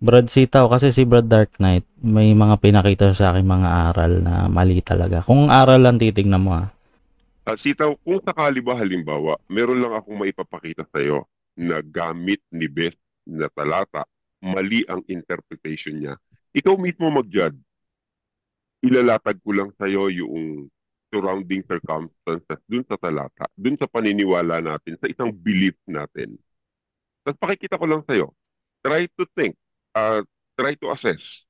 Brad Sitaw, kasi si Brad Dark Knight, may mga pinakita sa akin mga aral na mali talaga. Kung aral lang titignan mo Sitaw, kung sakali ba halimbawa, meron lang akong maipapakita sa iyo na gamit ni Best na talata, mali ang interpretation niya. Ikaw mismo mag-judge. Ilalatag ko lang sa iyo yung surrounding circumstances dun sa talata, dun sa paniniwala natin, sa isang belief natin. Tapos pakikita ko lang sa iyo. Try to think, uh, try to assess.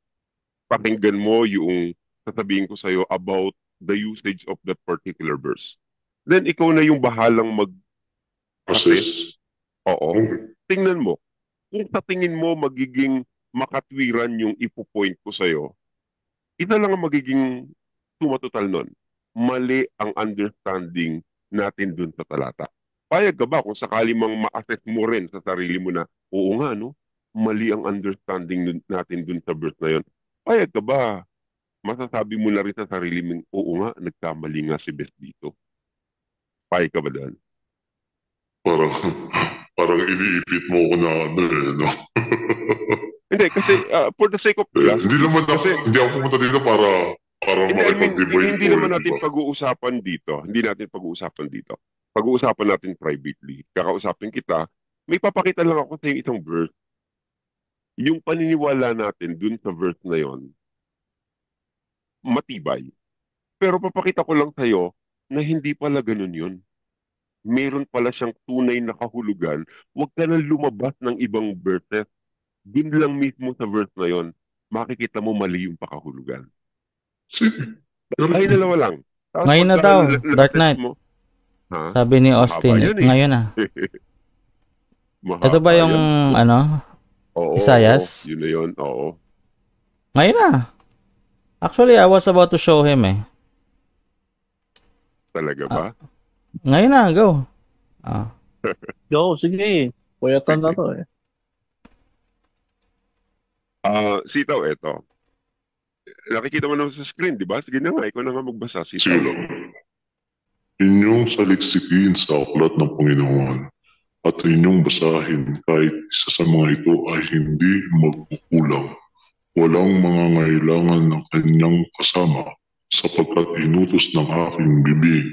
Pakinggan mo yung sasabihin ko sa iyo about the usage of that particular verse. Then ikaw na yung bahalang mag-assess. Assess. Oo. Okay. Tingnan mo. Kung sa tingin mo magiging makatwiran yung ipupoint ko sa'yo, isa lang ang magiging sumatotal nun. Mali ang understanding natin dun sa talata. Payag ka ba kung sakali mang ma-assess mo rin sa sarili mo na, oo nga, no? Mali ang understanding natin dun sa verse na yun. Payag ka ba? Masasabi mo na rin sa sarili mo, oo nga, nagkamali nga si Best dito. Payag ka ba doon? Parang, parang iniipit mo ako na ano eh, no? Hindi, kasi for the sake of Hindi justice, naman kasi hindi ako pumunta dito para hindi, I mean, makipag-debate hindi ko eh, naman di natin ba? pag-uusapan dito. Hindi natin pag-uusapan dito. Pag-uusapan natin privately. Kakausapin kita, may papakita lang ako sa yung isang verse. Yung paniniwala natin dun sa verse na yon, matibay. Pero papakita ko lang sa'yo na hindi pala ganun yun. Meron pala siyang tunay na kahulugan. Huwag ka na lumabas ng ibang verses. Dun lang mismo sa verse na yon, makikita mo mali yung pakahulugan. Sige. Pero, Ay, dalawa lang. Tapos Ngayon na pagka daw, Dark na-assess Knight. mo, ha? Sabi ni Mahaba Austin, yun eh. ngayon na. Ito ba Mahaba yung, yan. ano, Oo, oo. Isayas? Yun na yun. Oo. Ngayon na. Actually, I was about to show him eh. Talaga Ah, ba? ngayon na, go. Ah. Go, sige. Puyatan na Sige. to eh. Sitaw, eto. Nakikita mo naman sa screen, di ba? Sige na nga, ikaw na nga magbasa, sige Sitaw. lang. Inyong saliksikin sa aklat ng Panginoon at inyong basahin kahit isa sa mga ito ay hindi magkukulang. Walang mga ngailangan ng kanyang kasama sapagkat inutos ng aking bibig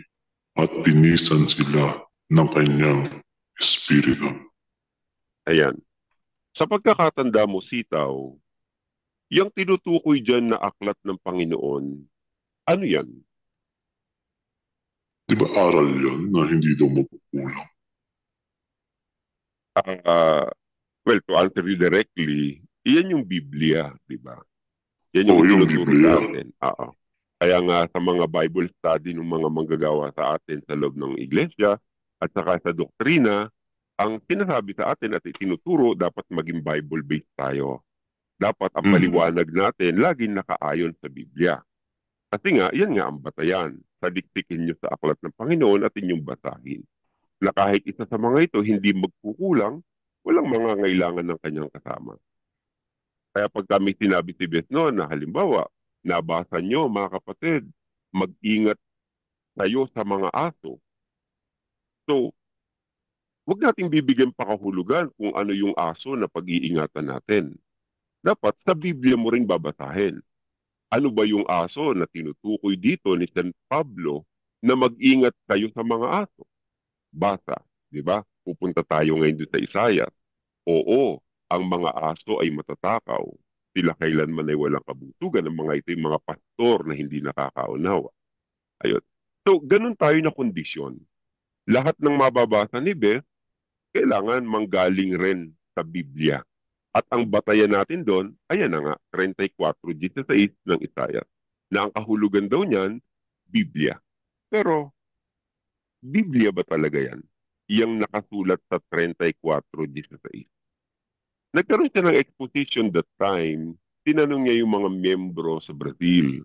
at pinisan sila ng kanyang espiritu. Ayan. Sa pagkakatanda mo, Sitaw, yung tinutukoy dyan na aklat ng Panginoon, ano yan? Di ba aral yan na hindi daw magkukulang? Ah, well, to answer you directly, iyan yung Biblia, di ba? Yan yung O yung itinuturo Biblia. sa atin. Oo. Kaya nga sa mga Bible study ng mga manggagawa sa atin sa loob ng iglesia at saka sa doktrina, ang sinasabi sa atin at itinuturo dapat maging Bible-based tayo. Dapat ang Hmm. paliwanag natin laging nakaayon sa Biblia. Kasi nga, yan nga ang batayan. Sadiktikin nyo sa aklat ng Panginoon at inyong basahin. Na kahit isa sa mga ito hindi magkukulang, walang mga ngailangan ng kanyang kasama. Kaya pag kami sinabi si Beth noon na halimbawa, nabasa nyo mga kapatid, mag-ingat tayo sa mga aso. So, huwag nating bibigyan pakahulugan kung ano yung aso na pag-iingatan natin. Dapat sa Biblia mo ring babasahin. Ano ba yung aso na tinutukoy dito ni San Pablo na mag-ingat kayo sa mga aso? Basa, di ba? Pupunta tayo ngayon doon sa Isaiah. Oo, ang mga aso ay matatakaw. Sila kailanman ay walang kabutugan. Ang mga ito yung mga pastor na hindi nakakaunawa. Ayun. So, ganun tayo na kondisyon. Lahat ng mababasa ni Beth, kailangan manggaling rin sa Biblia. At ang batayan natin doon, ayan na nga, 34:16 ng Isaiah, na ang kahulugan daw niyan, Biblia. Pero, Biblia ba talaga yan? Yang nakasulat sa 34:16. Nagkaroon siya ng exposition that time, tinanong niya yung mga miyembro sa Brazil.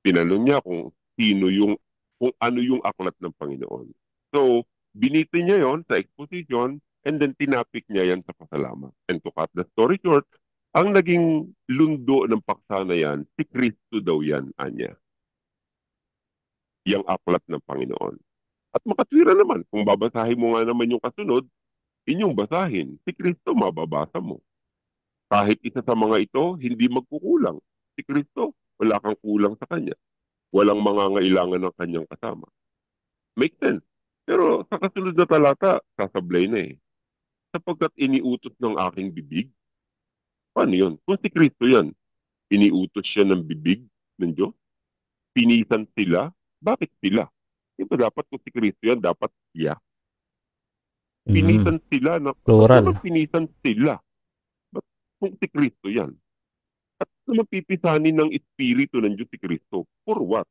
Tinanong niya kung ano yung aklat ng Panginoon. So, biniti niya yon sa exposition and then tinapik niya yan sa pasalamat. And to cut the story short, ang naging lundo ng paksa na yan, si Kristo daw yan, Anya. Yang aklat ng Panginoon. At makatwira naman, kung babasahin mo nga naman yung kasunod, inyong basahin, si Kristo mababasa mo. Kahit isa sa mga ito, hindi magkukulang. Si Kristo, wala kang kulang sa Kanya. Walang mangangailangan ng Kanyang kasama. Make sense. Pero sa kasunod na talata, sasablay na eh. Sapagkat iniutos ng aking bibig, paano yun? Kung si Kristo yan, iniutos siya ng bibig ng Diyos, pinisan sila, bakit sila? Di ba dapat kung si Kristo yan, dapat siya. Pinisan sila, ba't naman Plural. pinisan sila? Ba't kung si Kristo yan? At naman pipisanin ng Espiritu ng Diyos si Kristo? For what?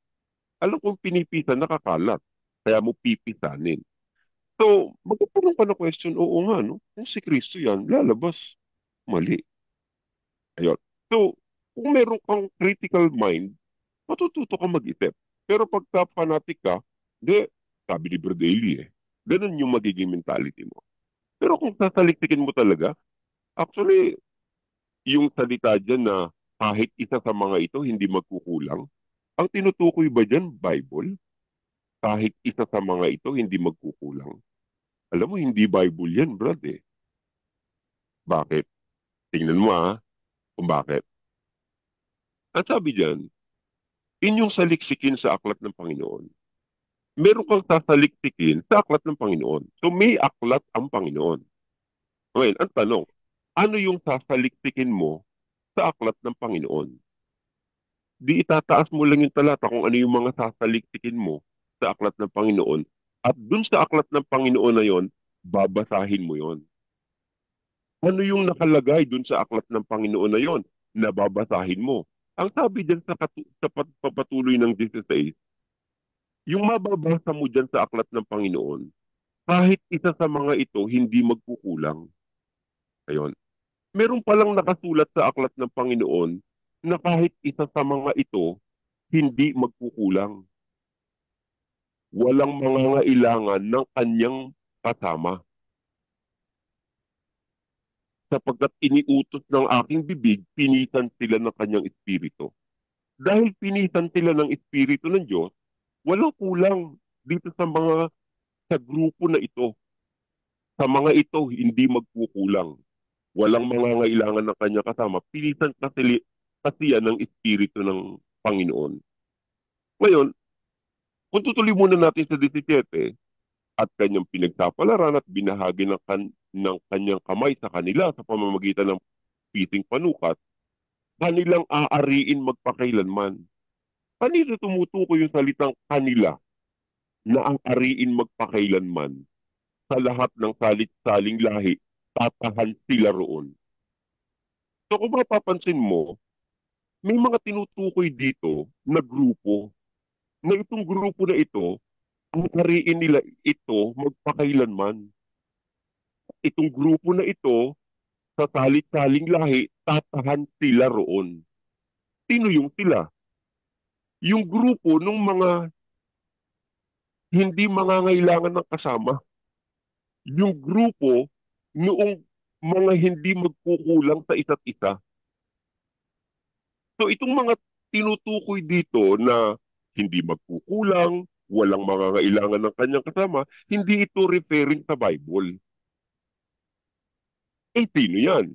Alam kong pinipisan, nakakalat. Kaya mo pipisanin. So, magkaroon ka na question, oo nga, no? Kung si Kristo yan, lalabas. Mali. Ayun. So, kung meron kang critical mind, matututo ka mag-isip. Pero pagka fanatic ka, di, sabi ni Brother Eli ganun yung magiging mentality mo. Pero kung sasaliktikin mo talaga, actually, yung salita dyan na kahit isa sa mga ito hindi magkukulang, ang tinutukoy ba dyan, Bible? Kahit isa sa mga ito hindi magkukulang. Alam mo, hindi Bible yan, brad eh. Bakit? Tingnan mo kung bakit. Ang sabi dyan, inyong saliksikin sa aklat ng Panginoon. Meron kang sasaliksikin sa aklat ng Panginoon. So may aklat ang Panginoon. Ngayon, ang tanong, ano yung sasaliksikin mo sa aklat ng Panginoon? Di itataas mo lang yung talata kung ano yung mga sasaliksikin mo sa aklat ng Panginoon. At dun sa aklat ng Panginoon na yon, babasahin mo yon. Ano yung nakalagay dun sa aklat ng Panginoon na yon na babasahin mo? Ang sabi dyan sa papatuloy ng 16, yung mababasa mo dyan sa aklat ng Panginoon, kahit isa sa mga ito hindi magkukulang. Ayun. Meron palang nakasulat sa aklat ng Panginoon na kahit isa sa mga ito hindi magkukulang. Walang mangangailangan ng kanyang kasama. Sapagkat iniutos ng aking bibig, pinisan sila ng kanyang espiritu. Dahil pinisan sila ng espiritu ng Diyos, walang kulang dito sa grupo na ito. Sa mga ito, hindi magkukulang. Walang mangangailangan ng kanyang kasama. Pinisan kasi yan ng espiritu ng Panginoon. Ngayon, kung tutuloy muna natin sa 17, at kanyang pinagsapalaran at binahagi ng kanyang kamay sa kanila sa pamamagitan ng piting panukat, kanilang aariin magpakailanman. Kanino tumutukoy yung salitang kanila na aariin magpakailanman? Sa lahat ng salit-saling lahi, tatahan sila roon. So kung mapapansin mo, may mga tinutukoy dito na grupo, na itong grupo na ito, ang ariin nila ito magpakailanman. Itong grupo na ito, sa salit-saling lahi, tatahan sila roon. Sino yung sila? Yung grupo ng mga hindi mangangailangan ng kasama. Yung grupo noong mga hindi magkukulang sa isa't isa. So itong mga tinutukoy dito na hindi magkukulang, walang mangangailangan ng kanyang kasama, hindi ito referring sa Bible. Sino yan?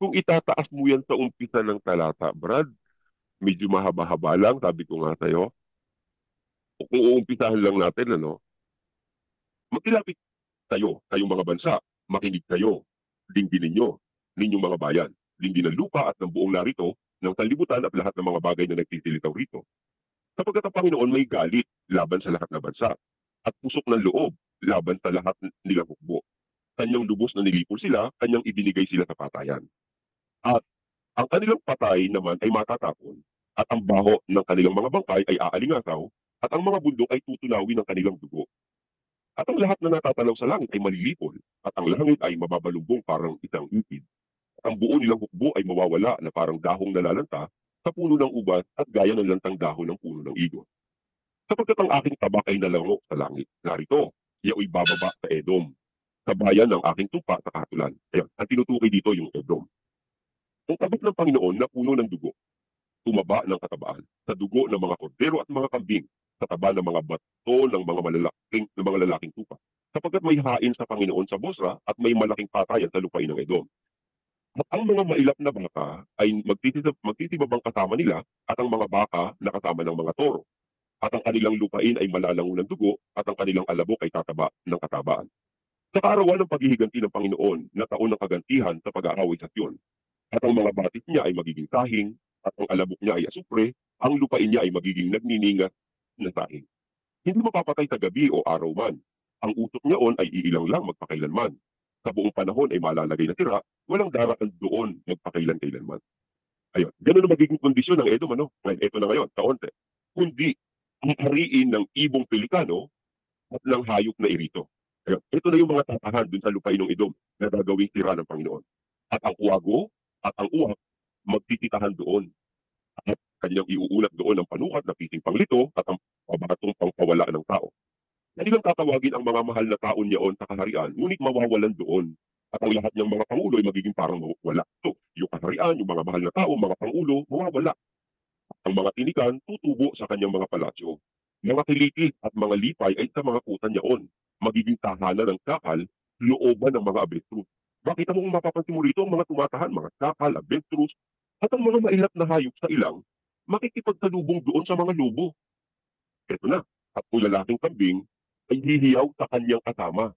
Kung itataas mo yan sa umpisa ng talata, Brad, medyo mahaba-haba lang, sabi ko nga sa'yo. O kung uumpisahan lang natin, magkilapit kayo, kayong mga bansa, makinig kayo, dinggin ninyong mga bayan, dinggin ng lupa at ng buong narito, ng sanlibutan at lahat ng mga bagay na nagtisilitaw rito. Sapagkat ang Panginoon may galit laban sa lahat ng bansa at pusok ng loob laban sa lahat nilang hukbo. Kanyang lubos na nilipol sila, kanyang ibinigay sila sa patayan. At ang kanilang patay naman ay matatapon, at ang baho ng kanilang mga bangkay ay aalingasaw, at ang mga bundok ay tutunawin ng kanilang dugo. At ang lahat na natatanaw sa langit ay malilipol, at ang langit ay mababalumbong parang isang upid. At ang buo nilang hukbo ay mawawala na parang dahong nalalanta sa puno ng ubas at gaya ng lantang dahon ng puno ng igo. Sapagkat ang aking tabak ay nalango sa langit. Narito, iyao'y bababa sa Edom, sa bayan ng aking tupa sa katulan. Ayan, ang tinutukoy dito yung Edom. Ang tabak ng Panginoon na puno ng dugo, tumaba ng katabaan, sa dugo ng mga kordero at mga kambing, sa taba ng mga bato ng mga lalaking tupa. Sapagkat may hain sa Panginoon sa Bosra at may malaking patayan sa lupain ng Edom. At ang mga mailap na baka ay magtitibabang kasama nila at ang mga baka na kasama ng mga toro. At ang kanilang lupain ay malalango ng dugo at ang kanilang alabok ay tataba ng katabaan. Sa kaarawan ng paghihiganti ng Panginoon na taon ng kagantihan sa pag-aaway sa Sion, at ang mga batis niya ay magiging sahing, at ang alabok niya ay asupre, ang lupain niya ay magiging nagniningas na sahing. Hindi mapapatay sa gabi o araw man. Ang usok niyaon ay iilang lang magpakailanman. Sa buong panahon ay malalagay na tira, walang daraan doon magpakailan-kailanman. Ayun, ganun ang magiging kondisyon ng Edom, ano? Ngayon, ito na ngayon, kaonte. Kundi, aariin ng ibong pelikano at ng hayop na irito. Ayun, ito na yung mga tatahan dun sa lupain ng Edom na gagawing tira ng Panginoon. At ang kuwago at ang uwak magtititahan doon. At kanyang iuulat doon ang panukat na piting panglito at ang pabatong pangpawala ng tao. Kanilang tatawagin ang mga mahal na taon niyaon sa kaharian, ngunit mawawalan doon. At ang lahat niyang mga pangulo ay magiging parang mawala. So, yung kaharian, yung mga mahal na tao, mga pangulo, mawawala. Ang mga tinikan, tutubo sa kanyang mga palasyo. Mga kiliti at mga lipay ay sa mga kutan niyaon. Magiging tahanan ng kakal, looban ng mga abestrus. Bakit mo mapapansin mo rito ang mga tumatahan, mga kakal, abestrus, at ang mga mailap na hayop sa ilang, makikipagsalubong doon sa mga lobo. Ito na, at kung lalaking kambing, ay hihiyaw sa kanyang kasama.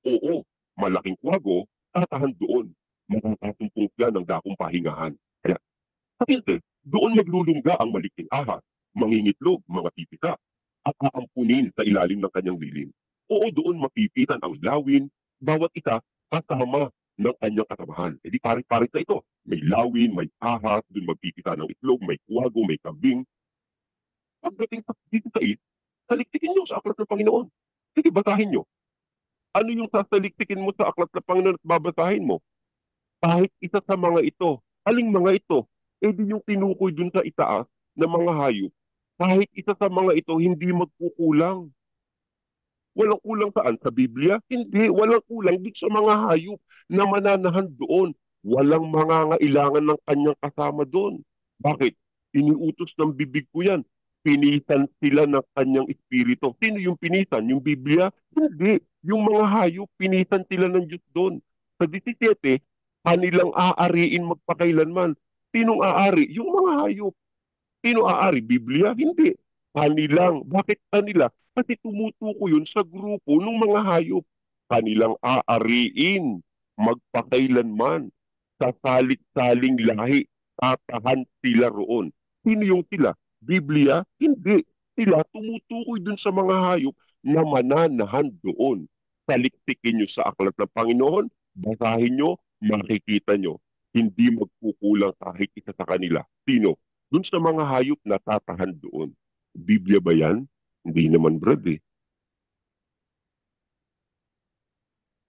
Oo, malaking kwago, tatahan doon. Makakasumpong siya ng dakong pahingahan. Kaya, kapinte, doon maglulungga ang maliking ahas, mangingitlog, mga pipita, at aampunin sa ilalim ng kanyang lilim. Oo, doon mapipitan ang lawin, bawat isa kasama ng kanyang katabahan. E di parit-parit na ito. May lawin, may ahas, doon magpipita ng itlog, may kwago, may kambing. Pagdating sa dito sa saliktikin nyo sa aklat ng Panginoon. Sige, basahin nyo. Ano yung sasaliktikin mo sa aklat ng Panginoon at babasahin mo? Kahit isa sa mga ito, aling mga ito, eh di yung tinukoy dun sa itaas na mga hayop. Kahit isa sa mga ito, hindi magkukulang. Walang kulang saan? Sa Biblia? Hindi, walang kulang dito sa mga hayop na mananahan doon. Walang mangangailangan ng kanyang kasama doon. Bakit? Iniutos ng bibig ko yan. Pinitan sila ng kanyang espiritu. Sino yung pinitan? Yung Biblia? Hindi. Yung mga hayop, pinitan sila ng Diyos doon. Sa 17, kanilang aariin magpakailanman. Sinong aari? Yung mga hayop. Sino aari? Biblia? Hindi. Kanilang. Bakit kanila? Kasi tumutuko yun sa grupo ng mga hayop. Kanilang aariin magpakailanman. Sa salit-saling lahi, tatahan sila roon. Sino yung sila? Biblia? Hindi. Sila tumutukoy dun sa mga hayop na mananahan doon. Saliktikin nyo sa aklat ng Panginoon, basahin nyo, makikita nyo. Hindi magkukulang kahit isa sa kanila. Sino? Dun sa mga hayop na tatahan doon. Biblia ba yan? Hindi naman, brad eh.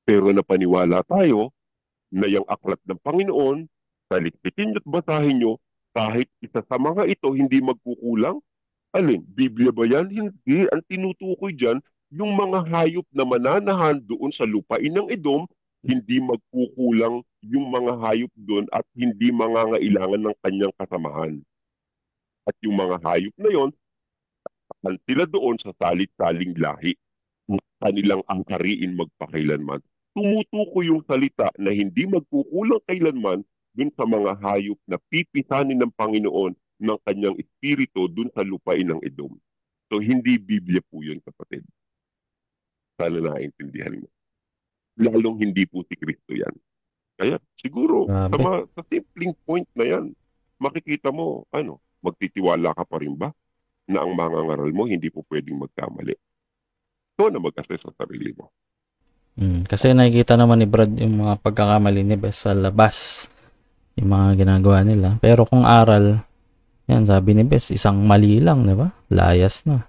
Pero napaniwala tayo na yung aklat ng Panginoon, saliktikin nyo at basahin nyo, kahit isa sa mga ito hindi magkukulang. Alin, Biblia ba yan? Hindi. Ang tinutukoy dyan, yung mga hayop na mananahan doon sa lupain ng Edom, hindi magkukulang yung mga hayop doon at hindi mangangailangan ng kanyang kasamahan. At yung mga hayop na yon, sila doon sa salit-saling lahi. Kanilang angkariin magpakailanman. Tumutukoy yung salita na hindi magkukulang kailanman dun sa mga hayop na pipisanin ng Panginoon ng kanyang espiritu dun sa lupain ng Edom. So, hindi Biblia po yun, kapatid. Sana naintindihan mo. Lalong hindi po si Kristo yan. Kaya, siguro, sa simpleng point na yan, makikita mo, magtitiwala ka pa rin ba na ang mga ngaral mo hindi po pwedeng magkamali? So, na mag-assess sa sarili mo. Kasi nakikita naman ni Brad yung mga pagkakamali ni Bes sa labas. Yung mga ginagawa nila. Pero kung aral, yan, sabi ni Bes, isang mali lang, di ba? Layas na.